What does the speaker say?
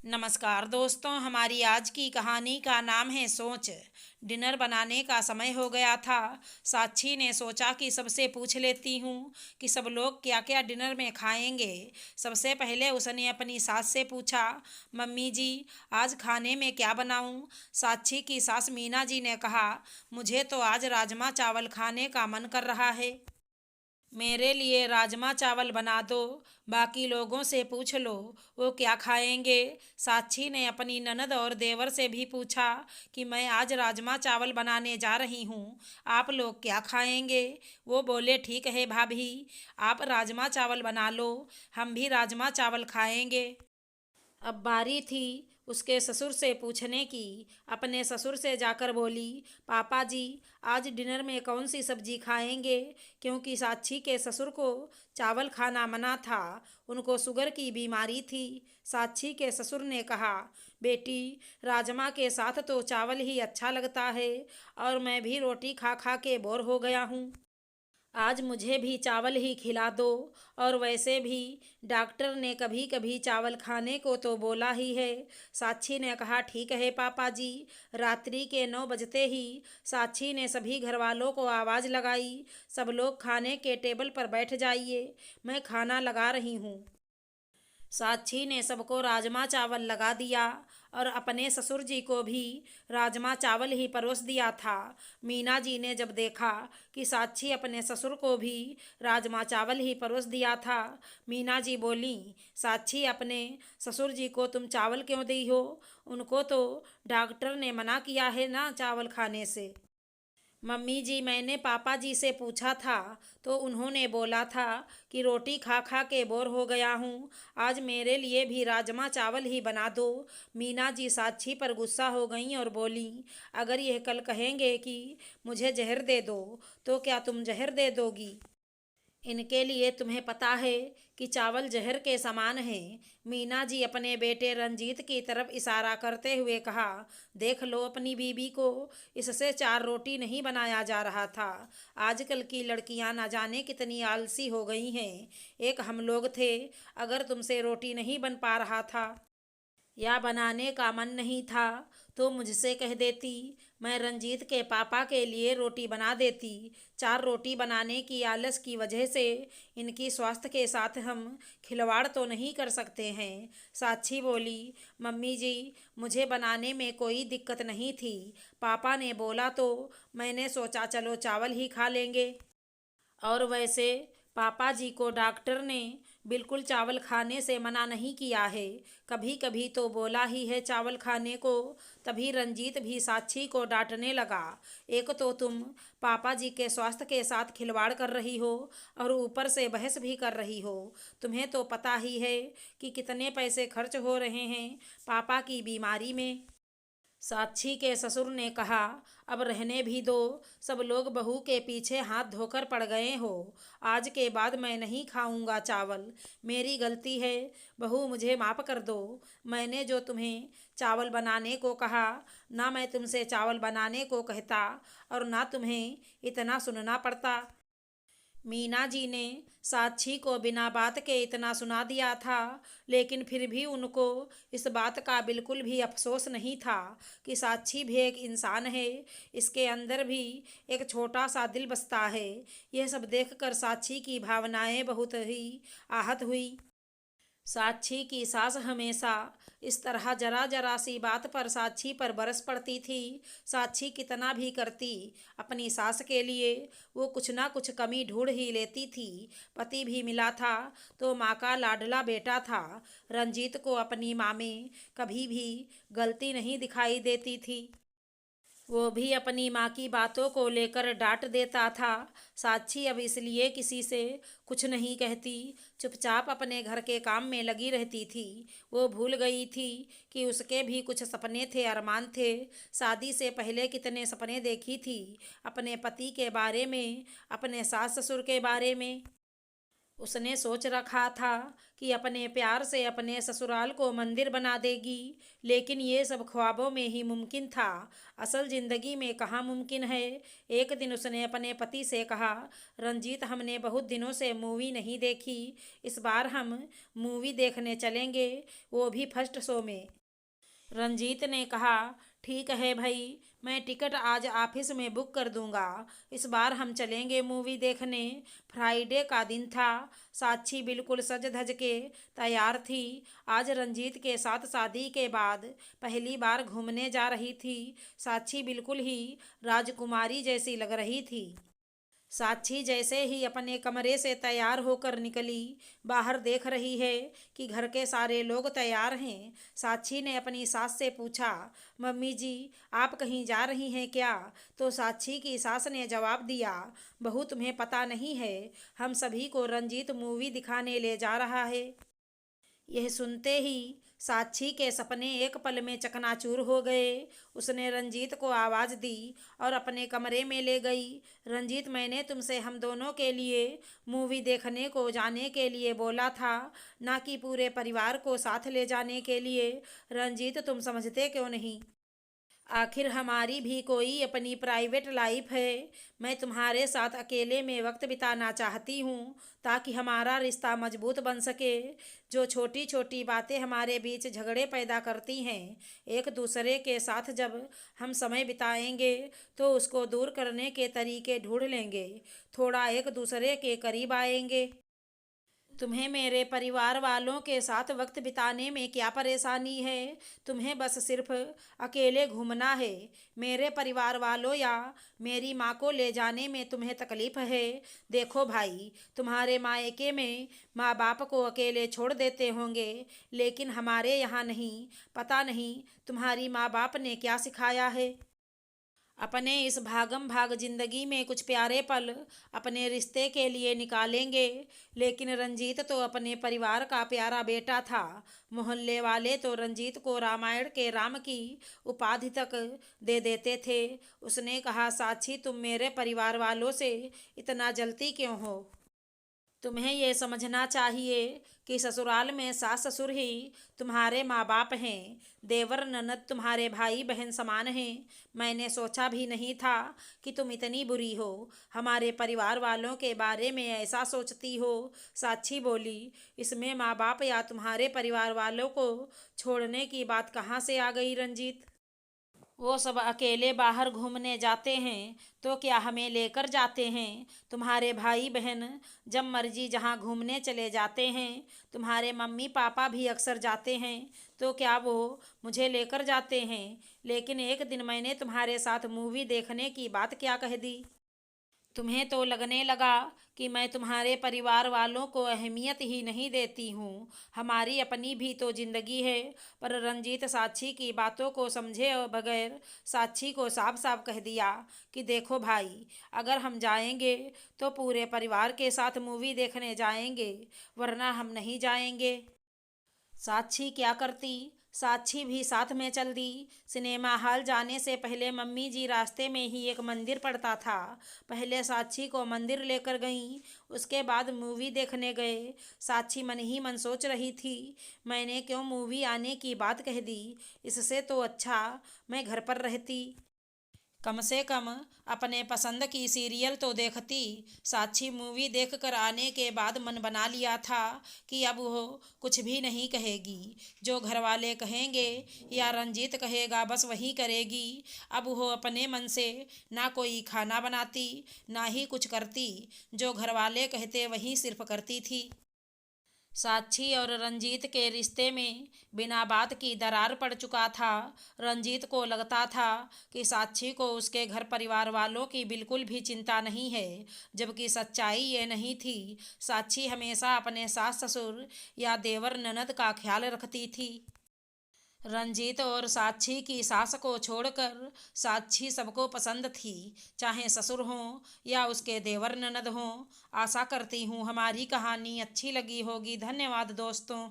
नमस्कार दोस्तों, हमारी आज की कहानी का नाम है सोच। डिनर बनाने का समय हो गया था। साक्षी ने सोचा कि सबसे पूछ लेती हूँ कि सब लोग क्या क्या डिनर में खाएंगे। सबसे पहले उसने अपनी सास से पूछा, मम्मी जी, आज खाने में क्या बनाऊँ? साक्षी की सास मीना जी ने कहा, मुझे तो आज राजमा चावल खाने का मन कर रहा है। मेरे लिए राजमा चावल बना दो। बाकी लोगों से पूछ लो वो क्या खाएंगे। साक्षी ने अपनी ननद और देवर से भी पूछा कि मैं आज राजमा चावल बनाने जा रही हूँ, आप लोग क्या खाएंगे। वो बोले, ठीक है भाभी, आप राजमा चावल बना लो, हम भी राजमा चावल खाएंगे। अब बारी थी उसके ससुर से पूछने की। अपने ससुर से जाकर बोली, पापा जी, आज डिनर में कौन सी सब्जी खाएंगे? क्योंकि साक्षी के ससुर को चावल खाना मना था, उनको शुगर की बीमारी थी। साक्षी के ससुर ने कहा, बेटी, राजमा के साथ तो चावल ही अच्छा लगता है, और मैं भी रोटी खा खा के बोर हो गया हूँ। आज मुझे भी चावल ही खिला दो। और वैसे भी डॉक्टर ने कभी कभी चावल खाने को तो बोला ही है। साक्षी ने कहा, ठीक है पापा जी। रात्रि के 9 बजते ही साक्षी ने सभी घर वालों को आवाज़ लगाई, सब लोग खाने के टेबल पर बैठ जाइए, मैं खाना लगा रही हूँ। साक्षी ने सबको राजमा चावल लगा दिया और अपने ससुर जी को भी राजमा चावल ही परोस दिया था। मीना जी ने जब देखा कि साक्षी अपने ससुर को भी राजमा चावल ही परोस दिया था, मीना जी बोली, साक्षी, अपने ससुर जी को तुम चावल क्यों दी हो? उनको तो डॉक्टर ने मना किया है ना चावल खाने से। मम्मी जी, मैंने पापा जी से पूछा था तो उन्होंने बोला था कि रोटी खा खा के बोर हो गया हूँ, आज मेरे लिए भी राजमा चावल ही बना दो। मीना जी साक्षी पर गुस्सा हो गईं और बोली, अगर यह कल कहेंगे कि मुझे जहर दे दो, तो क्या तुम जहर दे दोगी? इनके लिए तुम्हें पता है कि चावल जहर के समान है। मीना जी अपने बेटे रंजीत की तरफ इशारा करते हुए कहा, देख लो अपनी बीबी को, इससे 4 रोटी नहीं बनाया जा रहा था। आजकल की लड़कियां ना जाने कितनी आलसी हो गई हैं। एक हम लोग थे, अगर तुमसे रोटी नहीं बन पा रहा था या बनाने का मन नहीं था तो मुझसे कह देती, मैं रंजीत के पापा के लिए रोटी बना देती। 4 रोटी बनाने की आलस की वजह से इनकी स्वास्थ्य के साथ हम खिलवाड़ तो नहीं कर सकते हैं। साक्षी बोली, मम्मी जी, मुझे बनाने में कोई दिक्कत नहीं थी, पापा ने बोला तो मैंने सोचा चलो चावल ही खा लेंगे। और वैसे पापा जी को डॉक्टर ने बिल्कुल चावल खाने से मना नहीं किया है, कभी कभी तो बोला ही है चावल खाने को। तभी रंजीत भी साक्षी को डांटने लगा, एक तो तुम पापा जी के स्वास्थ्य के साथ खिलवाड़ कर रही हो और ऊपर से बहस भी कर रही हो। तुम्हें तो पता ही है कि कितने पैसे खर्च हो रहे हैं पापा की बीमारी में। साक्षी के ससुर ने कहा, अब रहने भी दो, सब लोग बहू के पीछे हाथ धोकर पड़ गए हो। आज के बाद मैं नहीं खाऊंगा चावल, मेरी गलती है, बहू मुझे माफ़ कर दो। मैंने जो तुम्हें चावल बनाने को कहा, ना मैं तुमसे चावल बनाने को कहता और ना तुम्हें इतना सुनना पड़ता। मीना जी ने साक्षी को बिना बात के इतना सुना दिया था, लेकिन फिर भी उनको इस बात का बिल्कुल भी अफसोस नहीं था कि साक्षी भी एक इंसान है, इसके अंदर भी एक छोटा सा दिल बसता है। यह सब देखकर साक्षी की भावनाएं बहुत ही आहत हुई। साक्षी की सास हमेशा इस तरह जरा जरा सी बात पर साक्षी पर बरस पड़ती थी। साक्षी कितना भी करती अपनी सास के लिए, वो कुछ ना कुछ कमी ढूंढ ही लेती थी। पति भी मिला था तो माँ का लाडला बेटा था। रंजीत को अपनी माँ में कभी भी गलती नहीं दिखाई देती थी। वो भी अपनी माँ की बातों को लेकर डांट देता था। साक्षी अब इसलिए किसी से कुछ नहीं कहती, चुपचाप अपने घर के काम में लगी रहती थी। वो भूल गई थी कि उसके भी कुछ सपने थे, अरमान थे। शादी से पहले कितने सपने देखी थी, अपने पति के बारे में, अपने सास ससुर के बारे में। उसने सोच रखा था कि अपने प्यार से अपने ससुराल को मंदिर बना देगी, लेकिन ये सब ख्वाबों में ही मुमकिन था, असल ज़िंदगी में कहाँ मुमकिन है। एक दिन उसने अपने पति से कहा, रंजीत, हमने बहुत दिनों से मूवी नहीं देखी, इस बार हम मूवी देखने चलेंगे, वो भी फर्स्ट शो में। रंजीत ने कहा, ठीक है भाई, मैं टिकट आज ऑफिस में बुक कर दूंगा, इस बार हम चलेंगे मूवी देखने। फ्राइडे का दिन था। साक्षी बिल्कुल सज धज के तैयार थी। आज रंजीत के साथ शादी के बाद पहली बार घूमने जा रही थी। साक्षी बिल्कुल ही राजकुमारी जैसी लग रही थी। साक्षी जैसे ही अपने कमरे से तैयार होकर निकली, बाहर देख रही है कि घर के सारे लोग तैयार हैं। साक्षी ने अपनी सास से पूछा, मम्मी जी, आप कहीं जा रही हैं क्या? तो साक्षी की सास ने जवाब दिया, बहू, तुम्हें पता नहीं है, हम सभी को रंजीत मूवी दिखाने ले जा रहा है। यह सुनते ही साक्षी के सपने एक पल में चकनाचूर हो गए। उसने रंजीत को आवाज़ दी और अपने कमरे में ले गई। रंजीत, मैंने तुमसे हम दोनों के लिए मूवी देखने को जाने के लिए बोला था, ना कि पूरे परिवार को साथ ले जाने के लिए। रंजीत, तुम समझते क्यों नहीं? आखिर हमारी भी कोई अपनी प्राइवेट लाइफ है। मैं तुम्हारे साथ अकेले में वक्त बिताना चाहती हूँ, ताकि हमारा रिश्ता मजबूत बन सके। जो छोटी छोटी बातें हमारे बीच झगड़े पैदा करती हैं, एक दूसरे के साथ जब हम समय बिताएंगे तो उसको दूर करने के तरीके ढूंढ लेंगे, थोड़ा एक दूसरे के करीब आएंगे। तुम्हें मेरे परिवार वालों के साथ वक्त बिताने में क्या परेशानी है? तुम्हें बस सिर्फ अकेले घूमना है। मेरे परिवार वालों या मेरी माँ को ले जाने में तुम्हें तकलीफ है? देखो भाई, तुम्हारे मायके में माँ बाप को अकेले छोड़ देते होंगे, लेकिन हमारे यहाँ नहीं। पता नहीं तुम्हारी माँ बाप ने क्या सिखाया है। अपने इस भागम भाग जिंदगी में कुछ प्यारे पल अपने रिश्ते के लिए निकालेंगे। लेकिन रंजीत तो अपने परिवार का प्यारा बेटा था। मोहल्ले वाले तो रंजीत को रामायण के राम की उपाधि तक दे देते थे। उसने कहा, साक्षी, तुम मेरे परिवार वालों से इतना जलती क्यों हो? तुम्हें ये समझना चाहिए कि ससुराल में सास ससुर ही तुम्हारे माँ बाप हैं। देवर ननद तुम्हारे भाई बहन समान हैं। मैंने सोचा भी नहीं था कि तुम इतनी बुरी हो, हमारे परिवार वालों के बारे में ऐसा सोचती हो। साक्षी बोली, इसमें माँ बाप या तुम्हारे परिवार वालों को छोड़ने की बात कहाँ से आ गई रंजीत? वो सब अकेले बाहर घूमने जाते हैं तो क्या हमें लेकर जाते हैं? तुम्हारे भाई बहन जब मर्जी जहाँ घूमने चले जाते हैं। तुम्हारे मम्मी पापा भी अक्सर जाते हैं, तो क्या वो मुझे लेकर जाते हैं? लेकिन एक दिन मैंने तुम्हारे साथ मूवी देखने की बात क्या कह दी? तुम्हें तो लगने लगा कि मैं तुम्हारे परिवार वालों को अहमियत ही नहीं देती हूँ। हमारी अपनी भी तो जिंदगी है। पर रंजीत साक्षी की बातों को समझे बगैर साक्षी को साफ साफ कह दिया कि देखो भाई, अगर हम जाएंगे तो पूरे परिवार के साथ मूवी देखने जाएंगे, वरना हम नहीं जाएंगे। साक्षी क्या करती? साक्षी भी साथ में चल दी। सिनेमा हॉल जाने से पहले मम्मी जी रास्ते में ही एक मंदिर पड़ता था। पहले साक्षी को मंदिर लेकर गईं, उसके बाद मूवी देखने गए। साक्षी मन ही मन सोच रही थी, मैंने क्यों मूवी आने की बात कह दी? इससे तो अच्छा मैं घर पर रहती, कम से कम अपने पसंद की सीरियल तो देखती। साक्षी मूवी देख कर आने के बाद मन बना लिया था कि अब वो कुछ भी नहीं कहेगी। जो घर वाले कहेंगे या रंजीत कहेगा बस वही करेगी। अब वो अपने मन से ना कोई खाना बनाती, ना ही कुछ करती। जो घर वाले कहते वही सिर्फ करती थी। साक्षी और रंजीत के रिश्ते में बिना बात की दरार पड़ चुका था। रंजीत को लगता था कि साक्षी को उसके घर परिवार वालों की बिल्कुल भी चिंता नहीं है, जबकि सच्चाई ये नहीं थी। साक्षी हमेशा अपने सास ससुर या देवर ननद का ख्याल रखती थी। रंजीत और साक्षी की सास को छोड़कर साक्षी सबको पसंद थी, चाहे ससुर हों या उसके देवर ननद हों। आशा करती हूँ हमारी कहानी अच्छी लगी होगी। धन्यवाद दोस्तों।